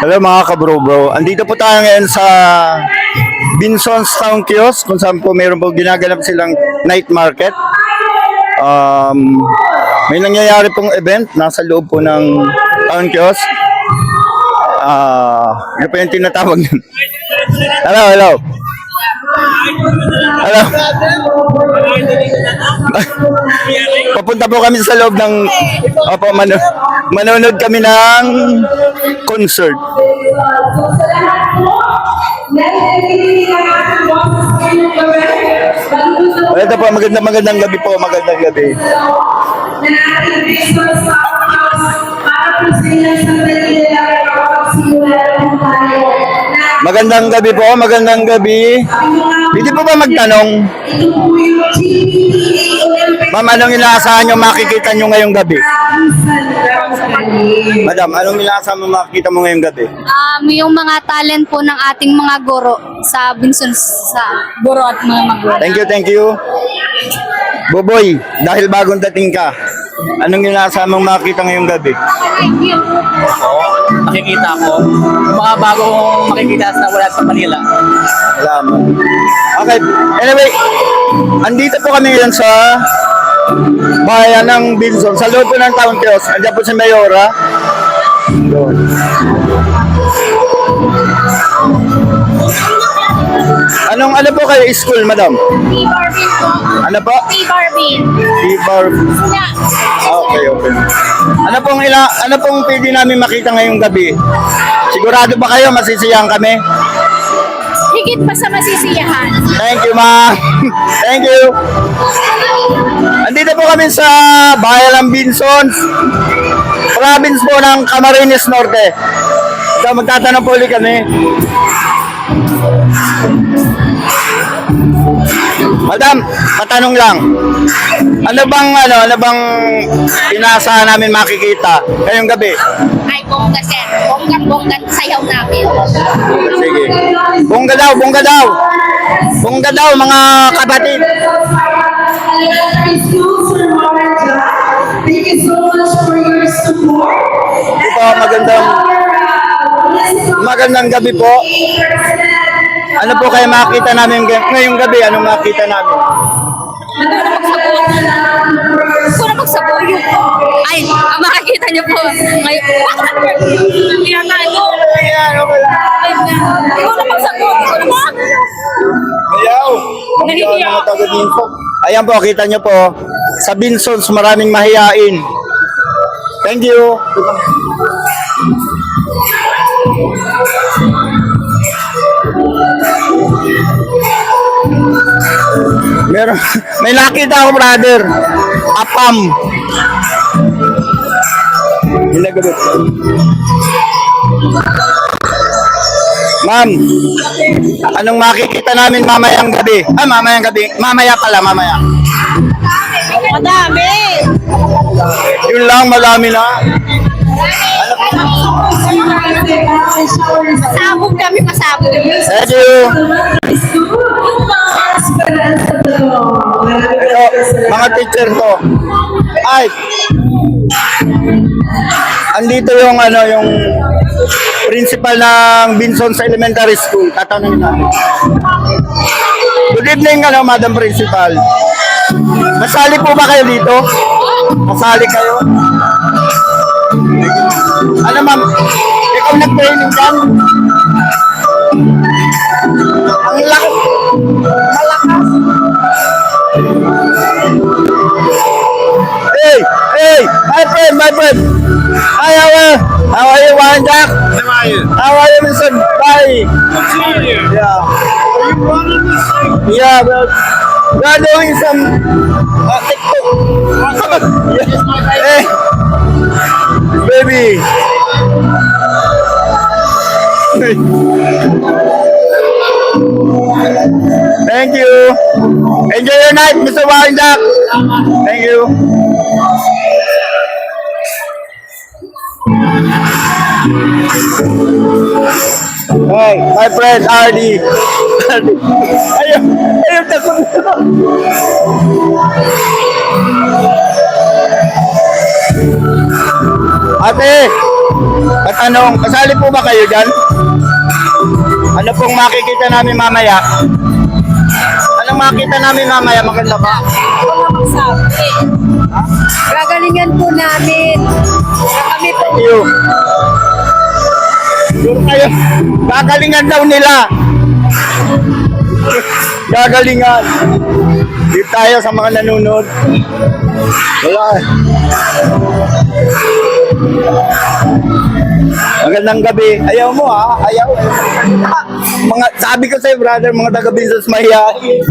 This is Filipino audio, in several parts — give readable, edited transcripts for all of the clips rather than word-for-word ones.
Hello mga kabro-bro. Andito po tayo ngayon sa Binson's Town Kiosk kung saan po mayroon po ginaganap silang night market. May nangyayari pong event nasa loob po ng Town Kiosk. Ano po yung tinatawag nun? Hello, hello. Hello. Papunta po kami sa loob ng manonood kami ng concert. Ito po, magandang gabi po, magandang gabi. Magandang gabi po, magandang gabi. Hindi po ba magtanong? Ma'am, anong inaasahan nyo makikita nyo ngayong gabi? Madam, anong inaasahan mo makikita mo ngayong gabi? Yung mga talent po ng ating mga guro sa Binsons, sa guro at mga maguro. Thank you. Boboy, dahil bagong dating ka, anong inaasahan mong makikita ngayong gabi? Makikita ko yung mga bagong makikita na wala sa Manila. Salamat. Okay, anyway, andito po kami ngayon sa bayan ng Binson, sa loob po ng Town Kiosk. Andiyan po si Mayora. Doon. Ano po kayo school, madam? P-Barbin po. Ano po? P-Barbin. Okay. Ano pong pwede namin makita ngayong gabi? Sigurado ba kayo masisiyahan kami? Higit pa sa masisiyahan. Thank you, ma'am. Thank you. Andito po kami sa bayan ng Binson, province po ng Camarines Norte. So, magtatanong po ulit kami. Madam, patanong lang. Ano bang inaasahan namin makikita ngayong gabi? Ay, bongga sir. Bongga sayaw namin. Sige. Bongga daw, mga kapatid. Thank you so much for your support. Ito, magandang gabi po. Ano po kayo makita namin ngayong gabi? Anong makita namin? Gusto na magsabuyo. Ay, ang makikita niyo po. Ngayon, tinatago. Ikaw na magsabuyo. Ayaw. Mga taga-Binson. Ayan po, kita nyo po. Sa Binsons, maraming mahiyain. Thank you. May nakita ako, brother. Apam. Ginagabi. Ma'am, anong makikita namin mamayang gabi? Mamaya pala. Madami. Yun lang, madami na. Pasabog kami, pasabog. Thank you. Ito, mga teacher ko. Ay, andito yung principal ng Binsons Elementary School. Tatanungin natin. Good evening, Madam Principal. Masali po ba kayo dito? Masali kayo? Ano, ma'am? Ikaw nag-training dyan? Ang lakas. Malakas. Hey, my friend. Hi, how are you, Warren Jack? How are you, Mr. Bye. Yeah. Yeah, well, we are doing some TikTok. Hey, baby. Thank you. Enjoy your night, Mr. Warren Jack. Thank you. Hey, my friend Ardy. Ayun, takot na. Ate, At anong, kasali po ba kayo dyan? Ano pong makikita namin mamaya? Anong makikita namin mamaya? Maganda ba? Gagalingan po namin. Kami po. Iyo. Sure kayo. Gagalingan daw nila. Gagalingan. Dito tayo sa mga nanonood. Wala. Magandang gabi. Ayaw mo ha? Ayaw. Mga, sabi ko sa'yo brother, mga taga-business mahihain.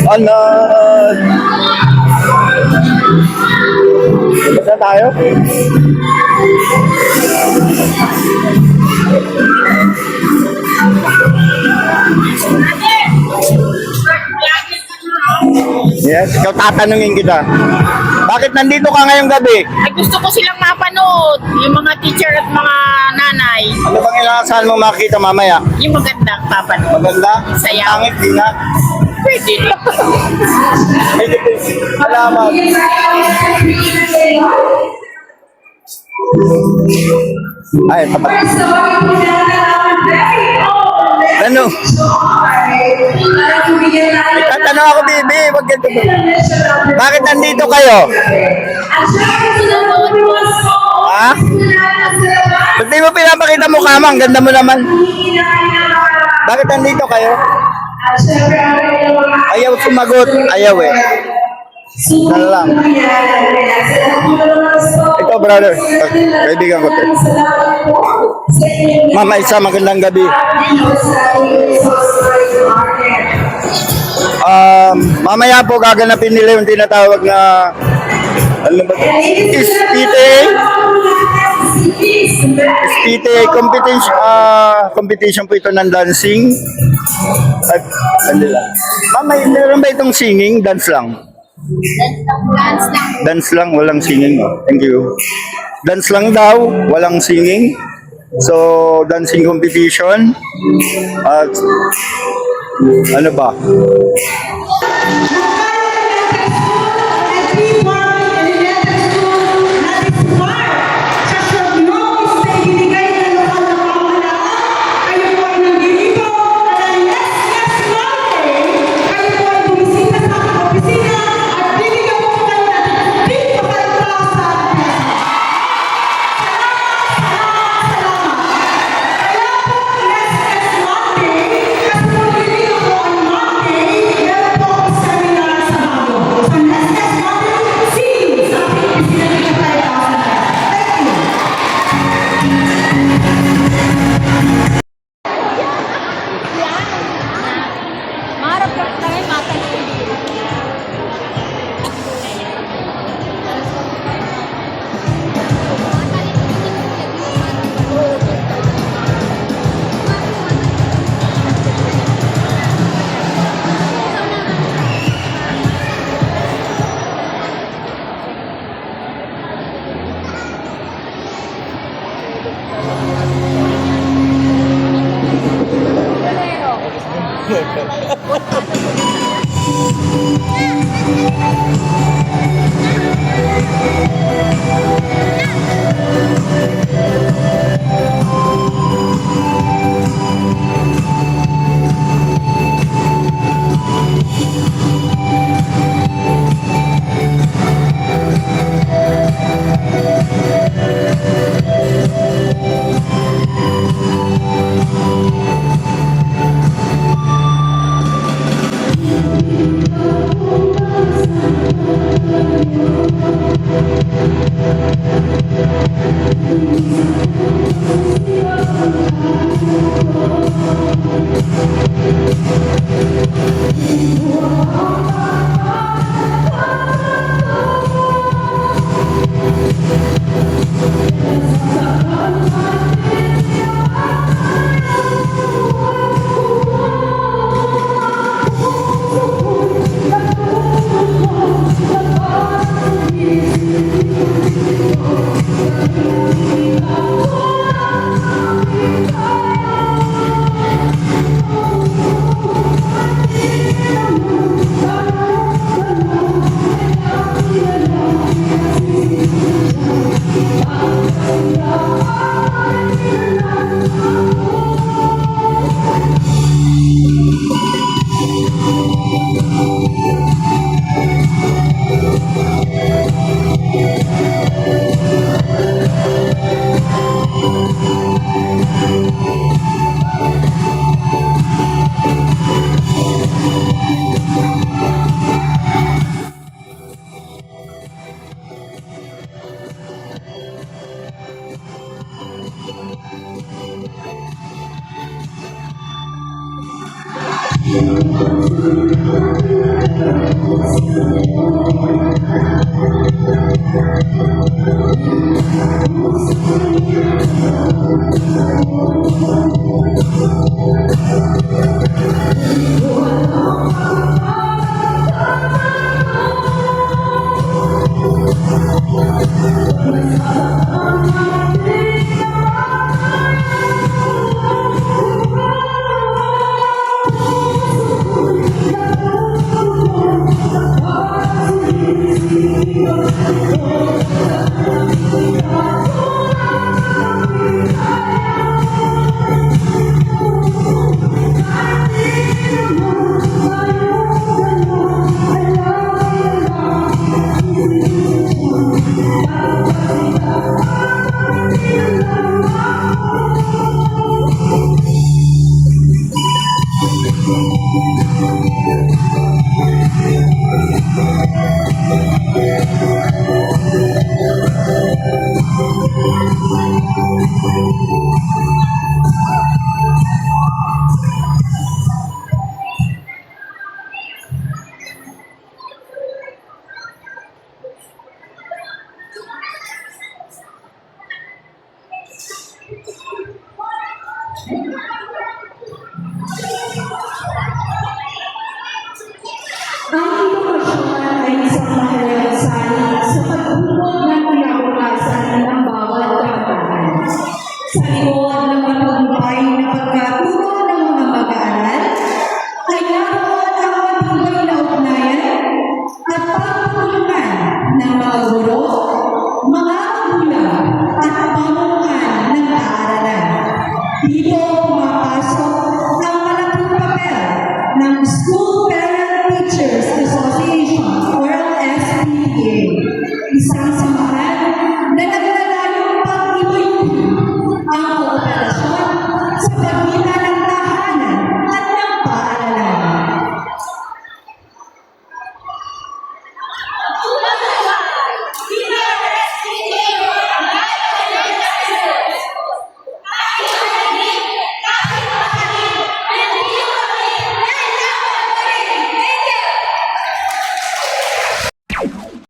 Ano? Basta tayo? Yes, ikaw tatanungin kita. Bakit nandito ka ngayong gabi? Ay, gusto ko silang mapanood, yung mga teacher at mga nanay. Ano bang inaasahan mo makikita mamaya? Yung magandang papanood. Maganda? Sayaw. Pangit, di na? Pwede lang. Salamat. Ay, tapat. Ano? Tatanong ako, baby. Wag ganito. Bakit nandito kayo? Ha? Ba't di mo pinapakita mukha mo? Ang ganda mo naman. Bakit nandito kayo? Ayaw sumagot. Ayaw eh. Ano lang. Ito, brother. Kaibigan ko to. Mama Isa, magandang gabi. Mamaya po gaganapin nila yung tinatawag na ano ba ito? SPTA competition, competition po ito ng dancing. At ano lang. Mama, meron ba itong singing? Dance lang. Dance lang, walang singing. Thank you. Dance lang daw, walang singing. So, dancing competition. At ano ba?